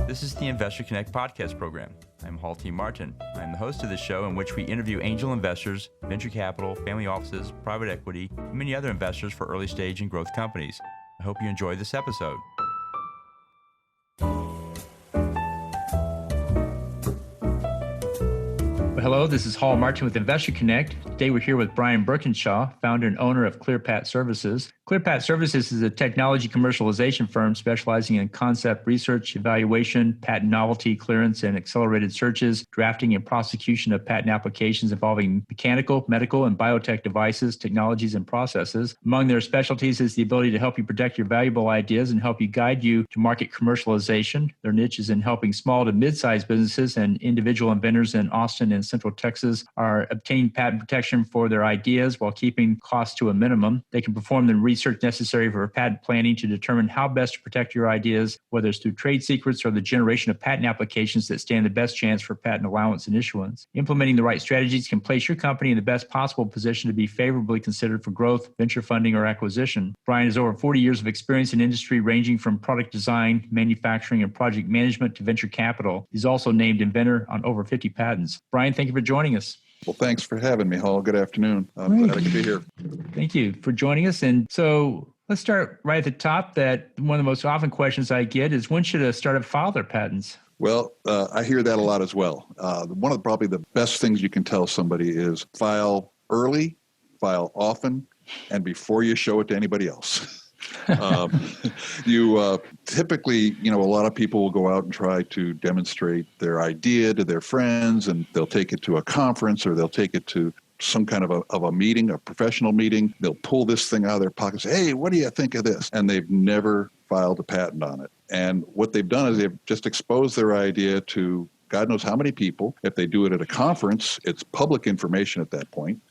This is the Investor Connect podcast program. I'm Hall T. Martin. I'm the host of this show in which we interview angel investors, venture capital, family offices, private equity, and many other investors for early stage and growth companies. I hope you enjoy this episode. Hello, this is Hall Martin with Investor Connect. Today we're here with Brian Burkinshaw, founder and owner of Clearpat Services. Clearpat Services is a technology commercialization firm specializing in concept research, evaluation, patent novelty, clearance, and accelerated searches, drafting and prosecution of patent applications involving mechanical, medical, and biotech devices, technologies, and processes. Among their specialties is the ability to help you protect your valuable ideas and help you guide you to market commercialization. Their niche is in helping small to mid-sized businesses and individual inventors in Austin and Central Texas are obtaining patent protection for their ideas while keeping costs to a minimum. They can perform the research necessary for patent planning to determine how best to protect your ideas, whether it's through trade secrets or the generation of patent applications that stand the best chance for patent allowance and issuance. Implementing the right strategies can place your company in the best possible position to be favorably considered for growth, venture funding, or acquisition. Brian has over 40 years of experience in industry ranging from product design, manufacturing, and project management to venture capital. He's also named inventor on over 50 patents. Brian, thank you for joining us. Well, thanks for having me, Hall. Good afternoon. I'm glad I could be here. Thank you for joining us. And so let's start right at the top. That one of the most often questions I get is, when should a startup file their patents? Well, I hear that a lot as well. One of probably the best things you can tell somebody is file early, file often, and before you show it to anybody else. Typically, a lot of people will go out and try to demonstrate their idea to their friends, and they'll take it to a conference or they'll take it to some kind of a meeting, a professional meeting. They'll pull this thing out of their pocket and say, hey, what do you think of this? And they've never filed a patent on it. And what they've done is they've just exposed their idea to God knows how many people. If they do it at a conference, it's public information at that point.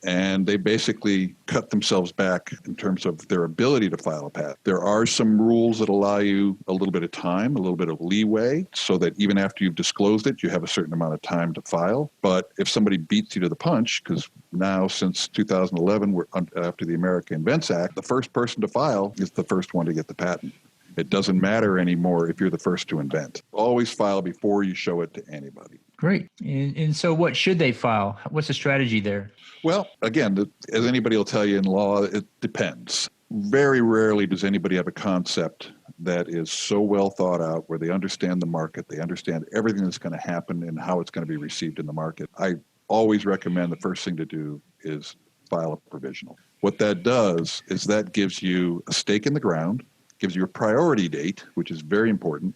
And they basically cut themselves back in terms of their ability to file a patent. There are some rules that allow you a little bit of time, a little bit of leeway, so that even after you've disclosed it, you have a certain amount of time to file. But if somebody beats you to the punch, because now since 2011, we're after the America Invents Act, the first person to file is the first one to get the patent. It doesn't matter anymore if you're the first to invent. Always file before you show it to anybody. Great. And so what should they file? What's the strategy there? Well, again, as anybody will tell you in law, it depends. Very rarely does anybody have a concept that is so well thought out where they understand the market, they understand everything that's going to happen and how it's going to be received in the market. I always recommend the first thing to do is file a provisional. What that does is that gives you a stake in the ground, gives you a priority date, which is very important,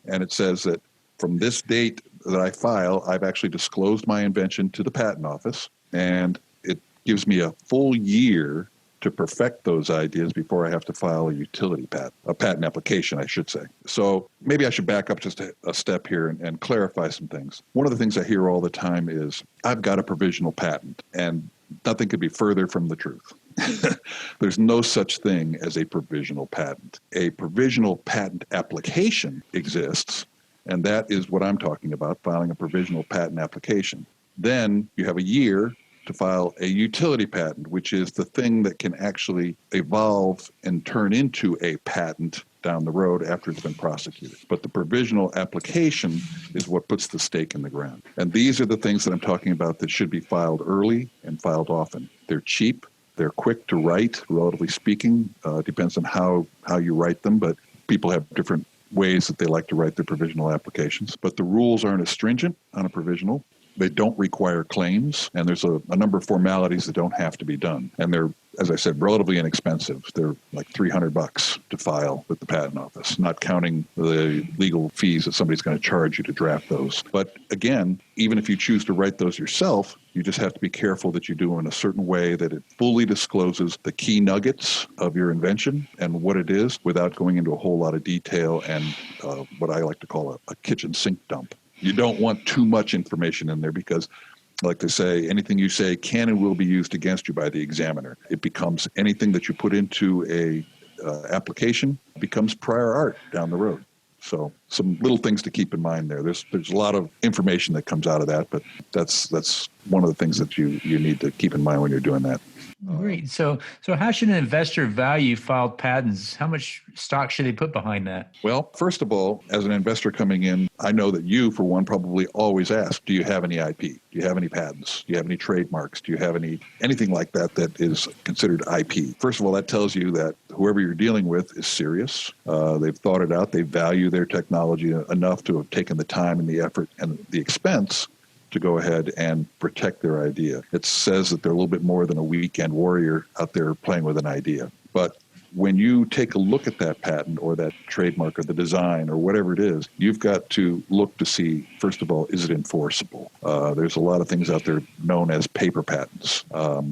and it says that from this date that I file, I've actually disclosed my invention to the patent office, and it gives me a full year to perfect those ideas before I have to file a utility patent, a patent application, I should say. So maybe I should back up just a step here and clarify some things. One of the things I hear all the time is, I've got a provisional patent, and nothing could be further from the truth. There's no such thing as a provisional patent. A provisional patent application exists, and that is what I'm talking about, filing a provisional patent application. Then you have a year to file a utility patent, which is the thing that can actually evolve and turn into a patent down the road after it's been prosecuted. But the provisional application is what puts the stake in the ground. And these are the things that I'm talking about that should be filed early and filed often. They're cheap. They're quick to write, relatively speaking. Depends on how you write them, but people have different ways that they like to write their provisional applications. But the rules aren't as stringent on a provisional. They don't require claims, and there's a number of formalities that don't have to be done. And they're, as I said, relatively inexpensive. They're like $300 to file with the patent office, not counting the legal fees that somebody's going to charge you to draft those. But again, even if you choose to write those yourself, you just have to be careful that you do it in a certain way that it fully discloses the key nuggets of your invention and what it is without going into a whole lot of detail and what I like to call a kitchen sink dump. You don't want too much information in there because, like they say, anything you say can and will be used against you by the examiner. It becomes anything that you put into a application becomes prior art down the road. So some little things to keep in mind there. There's a lot of information that comes out of that, but that's one of the things that you need to keep in mind when you're doing that. Great. So how should an investor value filed patents? How much stock should they put behind that? Well, first of all, as an investor coming in, I know that you, for one, probably always ask, do you have any IP? Do you have any patents? Do you have any trademarks? Do you have anything like that that is considered IP? First of all, that tells you that whoever you're dealing with is serious. They've thought it out. They value their technology enough to have taken the time and the effort and the expense to go ahead and protect their idea. It says that they're a little bit more than a weekend warrior out there playing with an idea. But when you take a look at that patent or that trademark or the design or whatever it is, you've got to look to see, first of all, is it enforceable? There's a lot of things out there known as paper patents.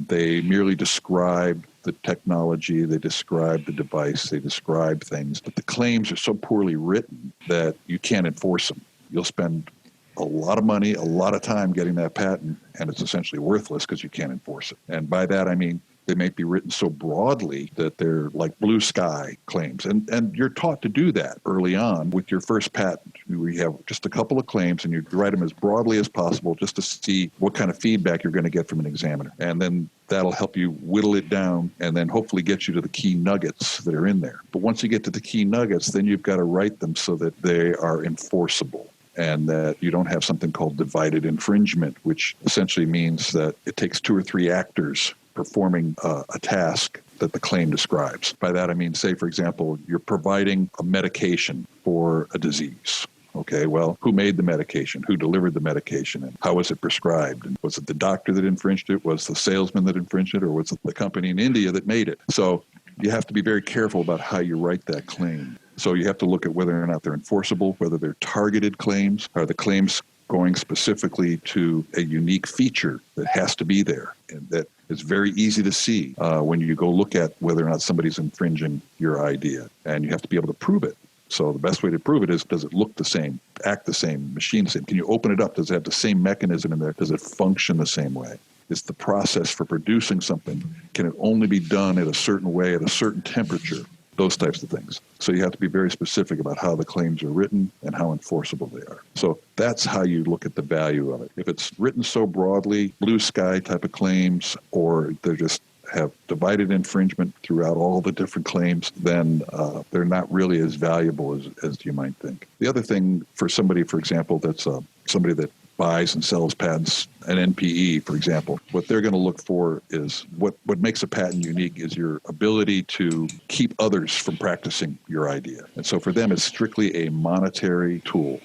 They merely describe the technology, they describe the device, they describe things, but the claims are so poorly written that you can't enforce them. You'll spend a lot of money, a lot of time getting that patent, and it's essentially worthless because you can't enforce it. And by that, I mean, they may be written so broadly that they're like blue sky claims. And you're taught to do that early on with your first patent. We have just a couple of claims, and you write them as broadly as possible just to see what kind of feedback you're going to get from an examiner. And then that'll help you whittle it down and then hopefully get you to the key nuggets that are in there. But once you get to the key nuggets, then you've got to write them so that they are enforceable, and that you don't have something called divided infringement, which essentially means that it takes 2 or 3 actors performing a task that the claim describes. By that I mean, say, for example, you're providing a medication for a disease. Okay, well, who made the medication? Who delivered the medication? And how was it prescribed? And was it the doctor that infringed it? Was the salesman that infringed it? Or was it the company in India that made it? So you have to be very careful about how you write that claim. So you have to look at whether or not they're enforceable, whether they're targeted claims. Are the claims going specifically to a unique feature that has to be there and that is very easy to see when you go look at whether or not somebody's infringing your idea? And you have to be able to prove it. So the best way to prove it is, does it look the same, act the same, machine the same? Can you open it up? Does it have the same mechanism in there? Does it function the same way? Is the process for producing something, can it only be done at a certain way, at a certain temperature? Those types of things. So you have to be very specific about how the claims are written and how enforceable they are. So that's how you look at the value of it. If it's written so broadly, blue sky type of claims, or they just have divided infringement throughout all the different claims, then they're not really as valuable as you might think. The other thing for somebody, for example, that's somebody that buys and sells patents, an NPE, for example, what they're going to look for is what makes a patent unique is your ability to keep others from practicing your idea. And so for them, it's strictly a monetary tool.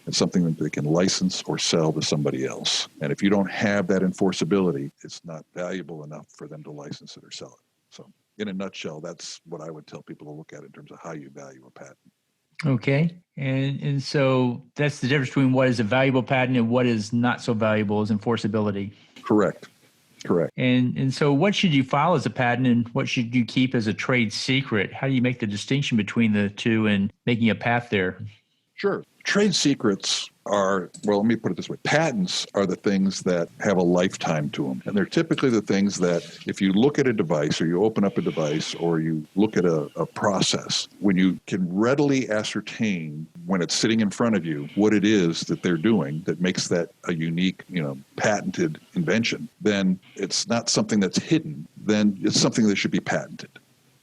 It's something that they can license or sell to somebody else. And if you don't have that enforceability, it's not valuable enough for them to license it or sell it. So in a nutshell, that's what I would tell people to look at in terms of how you value a patent. Okay. And so that's the difference between what is a valuable patent and what is not so valuable is enforceability. Correct. And so what should you file as a patent and what should you keep as a trade secret? How do you make the distinction between the two and making a path there? Sure. Trade secrets are, well, let me put it this way. Patents are the things that have a lifetime to them. And they're typically the things that if you look at a device or you open up a device or you look at a process, when you can readily ascertain when it's sitting in front of you what it is that they're doing that makes that a unique, patented invention, then it's not something that's hidden. Then it's something that should be patented.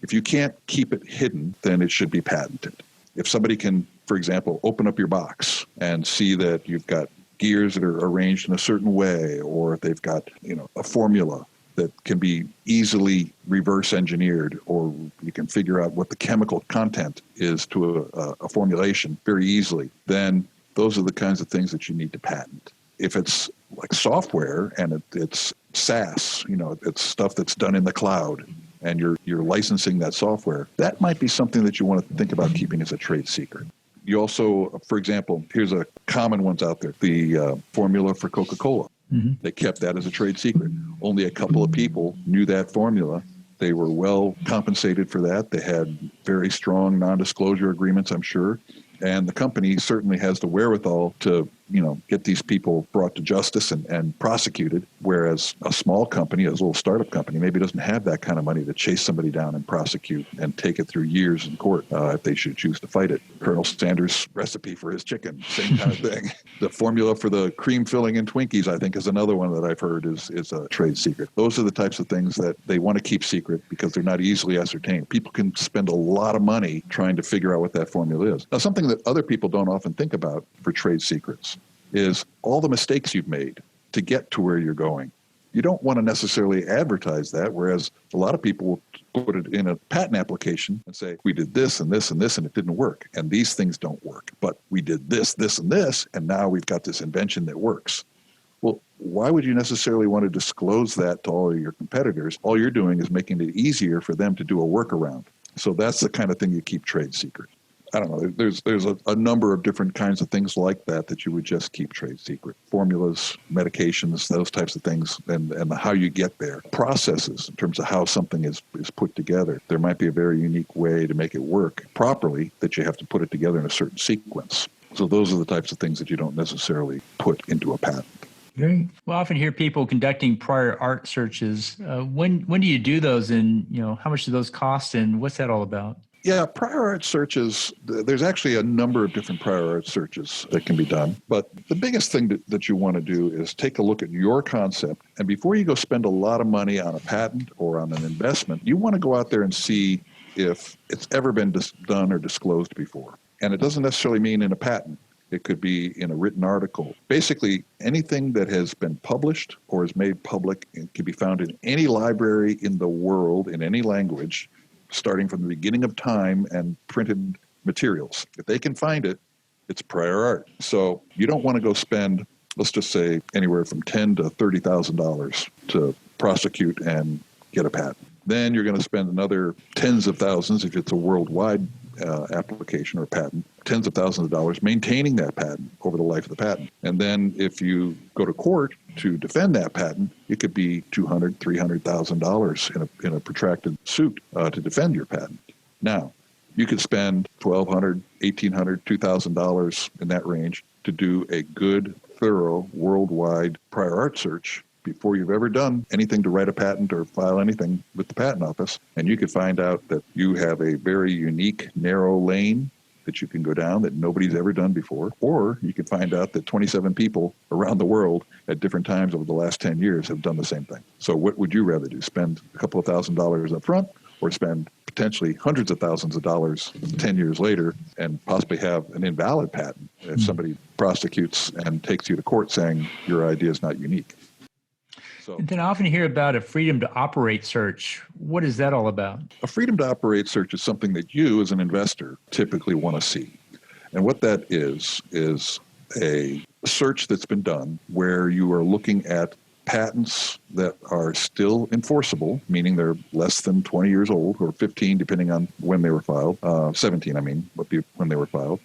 If you can't keep it hidden, then it should be patented. If somebody can, for example, open up your box and see that you've got gears that are arranged in a certain way, or if they've got, a formula that can be easily reverse engineered, or you can figure out what the chemical content is to a formulation very easily, then those are the kinds of things that you need to patent. If it's like software and it's SaaS, it's stuff that's done in the cloud, and you're licensing that software, that might be something that you want to think about keeping as a trade secret. You also, for example, here's a common ones out there, the formula for Coca-Cola. Mm-hmm. They kept that as a trade secret. Only a couple of people knew that formula. They were well compensated for that. They had very strong non-disclosure agreements, I'm sure. And the company certainly has the wherewithal to get these people brought to justice and prosecuted, whereas a small company, a little startup company, maybe doesn't have that kind of money to chase somebody down and prosecute and take it through years in court if they should choose to fight it. Colonel Sanders' recipe for his chicken, same kind of thing. The formula for the cream filling in Twinkies, I think, is another one that I've heard is a trade secret. Those are the types of things that they want to keep secret because they're not easily ascertained. People can spend a lot of money trying to figure out what that formula is. Now, something that other people don't often think about for trade secrets is all the mistakes you've made to get to where you're going. You don't want to necessarily advertise that, whereas a lot of people will put it in a patent application and say, we did this and this and this, and it didn't work. And these things don't work. But we did this, this, and this, and now we've got this invention that works. Well, why would you necessarily want to disclose that to all of your competitors? All you're doing is making it easier for them to do a workaround. So that's the kind of thing you keep trade secret. I don't know. There's a number of different kinds of things like that you would just keep trade secret. Formulas, medications, those types of things, and how you get there. Processes in terms of how something is put together. There might be a very unique way to make it work properly that you have to put it together in a certain sequence. So those are the types of things that you don't necessarily put into a patent. Great. We often hear people conducting prior art searches. When do you do those, and how much do those cost, and what's that all about? Yeah, prior art searches, there's actually a number of different prior art searches that can be done. But the biggest thing that you want to do is take a look at your concept. And before you go spend a lot of money on a patent or on an investment, you want to go out there and see if it's ever been done or disclosed before. And it doesn't necessarily mean in a patent. It could be in a written article. Basically, anything that has been published or is made public, it can be found in any library in the world in any language, starting from the beginning of time and printed materials. If they can find it, it's prior art. So you don't want to go spend, let's just say, anywhere from $10,000 to $30,000 to prosecute and get a patent. Then you're going to spend another tens of thousands if it's a worldwide application or patent, tens of thousands of dollars maintaining that patent over the life of the patent. And then if you go to court to defend that patent, it could be $200,000, $300,000 in a protracted suit to defend your patent. Now, you could spend $1,200, $1,800, $2,000 in that range to do a good, thorough, worldwide prior art search before you've ever done anything to write a patent or file anything with the patent office. And you could find out that you have a very unique, narrow lane that you can go down that nobody's ever done before. Or you could find out that 27 people around the world at different times over the last 10 years have done the same thing. So what would you rather do? Spend a couple of $1,000s up front, or spend potentially hundreds of thousands of dollars 10 years later and possibly have an invalid patent if somebody prosecutes and takes you to court saying your idea is not unique? And then I often hear about a freedom to operate search. What is that all about? A freedom to operate search is something that you as an investor typically want to see. And what that is a search that's been done where you are looking at patents that are still enforceable, meaning they're less than 20 years old, or 15 depending on when they were filed, 17 when they were filed,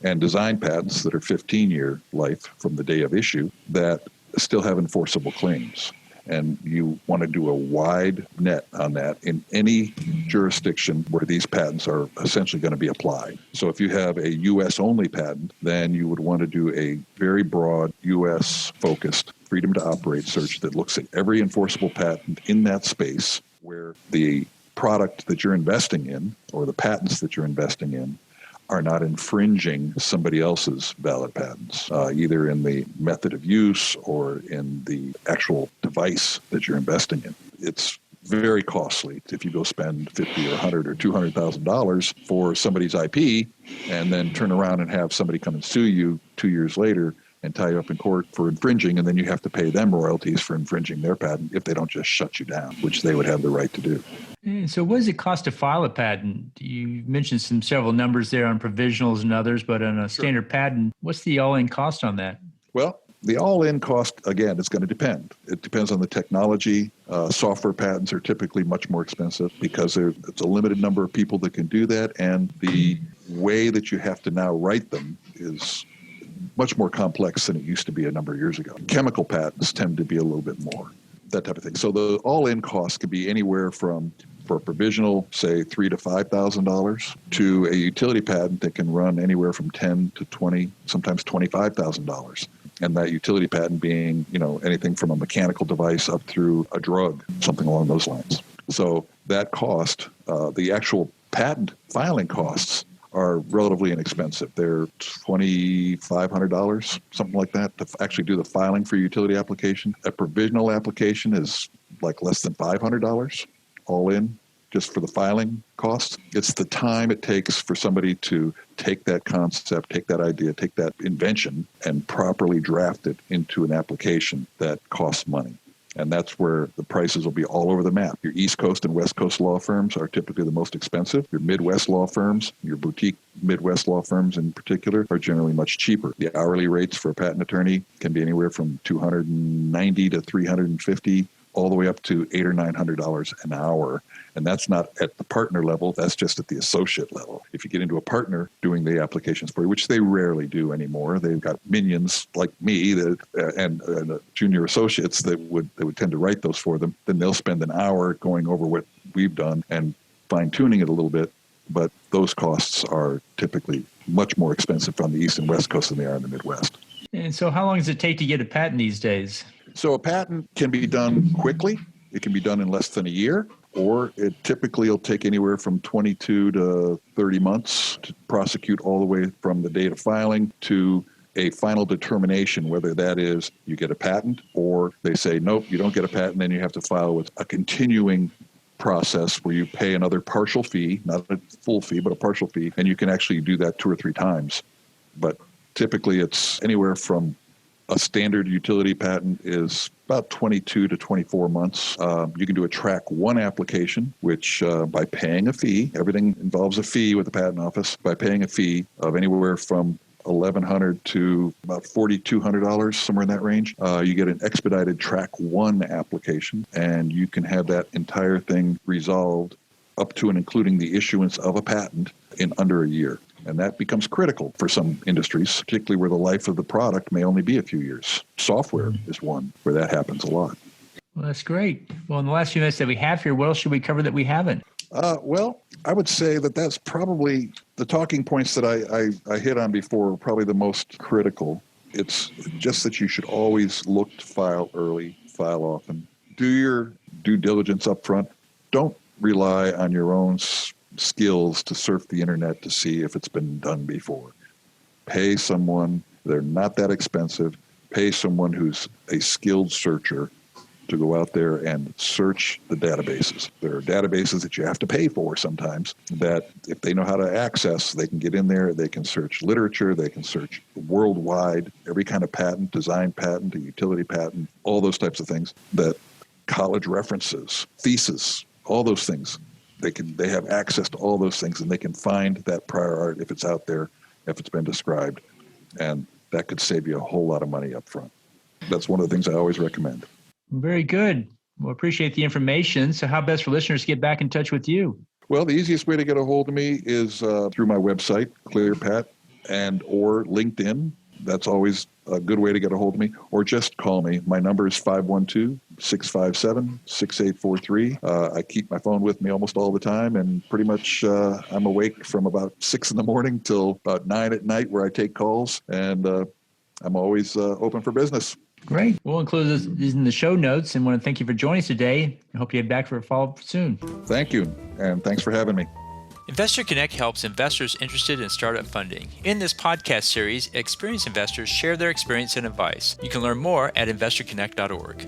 and design patents that are 15-year life from the day of issue that still have enforceable claims. And you want to do a wide net on that in any jurisdiction where these patents are essentially going to be applied. So if you have a U.S.-only patent, then you would want to do a very broad U.S.-focused freedom to operate search that looks at every enforceable patent in that space where the product that you're investing in or the patents that you're investing in are not infringing somebody else's valid patents, either in the method of use or in the actual device that you're investing in. It's very costly if you go spend $50 or $100 or $200,000 for somebody's IP and then turn around and have somebody come and sue you 2 years later and tie you up in court for infringing, and then you have to pay them royalties for infringing their patent if they don't just shut you down, which they would have the right to do. So what does it cost to file a patent? You mentioned several numbers there on provisionals and others, but on a standard patent, what's the all-in cost on that? Well, the all-in cost, again, is going to depend. It depends on the technology. Software patents are typically much more expensive because it's a limited number of people that can do that, and the way that you have to now write them is much more complex than it used to be a number of years ago. Chemical patents tend to be a little bit more, that type of thing. So the all-in cost could be anywhere from for a provisional, say $3,000 to $5,000, to a utility patent that can run anywhere from $10,000 to $20,000, sometimes $25,000. And that utility patent being, anything from a mechanical device up through a drug, something along those lines. So that cost, the actual patent filing costs, are relatively inexpensive. They're $2,500, something like that, to actually do the filing for a utility application. A provisional application is like less than $500 all in, just for the filing costs. It's the time it takes for somebody to take that concept, take that idea, take that invention, and properly draft it into an application that costs money. And that's where the prices will be all over the map. Your East Coast and West Coast law firms are typically the most expensive. Your Midwest law firms, your boutique Midwest law firms in particular, are generally much cheaper. The hourly rates for a patent attorney can be anywhere from $290 to $350, all the way up to $800 or $900 an hour. And that's not at the partner level. That's just at the associate level. If you get into a partner doing the applications for you, which they rarely do anymore, they've got minions like me and junior associates that would tend to write those for them. Then they'll spend an hour going over what we've done and fine-tuning it a little bit. But those costs are typically much more expensive on the East and West Coast than they are in the Midwest. And so how long does it take to get a patent these days? So a patent can be done quickly. It can be done in less than a year, or it typically will take anywhere from 22 to 30 months to prosecute, all the way from the date of filing to a final determination, whether that is you get a patent or they say, nope, you don't get a patent, then you have to file with a continuing process where you pay another partial fee, not a full fee, but a partial fee, and you can actually do that 2 or 3 times. But typically it's anywhere from a standard utility patent is about 22 to 24 months. You can do a Track 1 application, which by paying a fee, everything involves a fee with the patent office, by paying a fee of anywhere from $1,100 to about $4,200, somewhere in that range, you get an expedited Track 1 application, and you can have that entire thing resolved up to and including the issuance of a patent in under a year. And that becomes critical for some industries, particularly where the life of the product may only be a few years. Software is one where that happens a lot. Well, that's great. Well, in the last few minutes that we have here, what else should we cover that we haven't? Well, I would say that's probably the talking points that I hit on before are probably the most critical. It's just that you should always look to file early, file often. Do your due diligence up front. Don't rely on your own skills to surf the internet to see if it's been done before. Pay someone. They're not that expensive. Pay someone who's a skilled searcher to go out there and search the databases. There are databases that you have to pay for sometimes that if they know how to access, they can get in there, they can search literature, they can search worldwide, every kind of patent, design patent, a utility patent, all those types of things, that college references, thesis, all those things. They have access to all those things, and they can find that prior art if it's out there, if it's been described, and that could save you a whole lot of money up front. That's one of the things I always recommend. Very good. Well, appreciate the information. So how best for listeners to get back in touch with you? Well, the easiest way to get a hold of me is through my website, Clearpat, or LinkedIn. That's always a good way to get a hold of me, or just call me. My number is 512-657-6843. I keep my phone with me almost all the time, and pretty much I'm awake from about 6 in the morning till about 9 at night where I take calls, and I'm always open for business. Great. We'll include these in the show notes, and want to thank you for joining us today. I hope you get back for a follow-up soon. Thank you, and thanks for having me. Investor Connect helps investors interested in startup funding. In this podcast series, experienced investors share their experience and advice. You can learn more at investorconnect.org.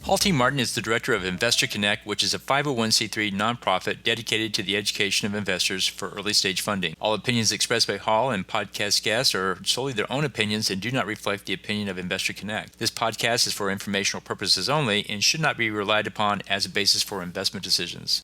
Paul T. Martin is the director of Investor Connect, which is a 501c3 nonprofit dedicated to the education of investors for early-stage funding. All opinions expressed by Hall and podcast guests are solely their own opinions and do not reflect the opinion of Investor Connect. This podcast is for informational purposes only and should not be relied upon as a basis for investment decisions.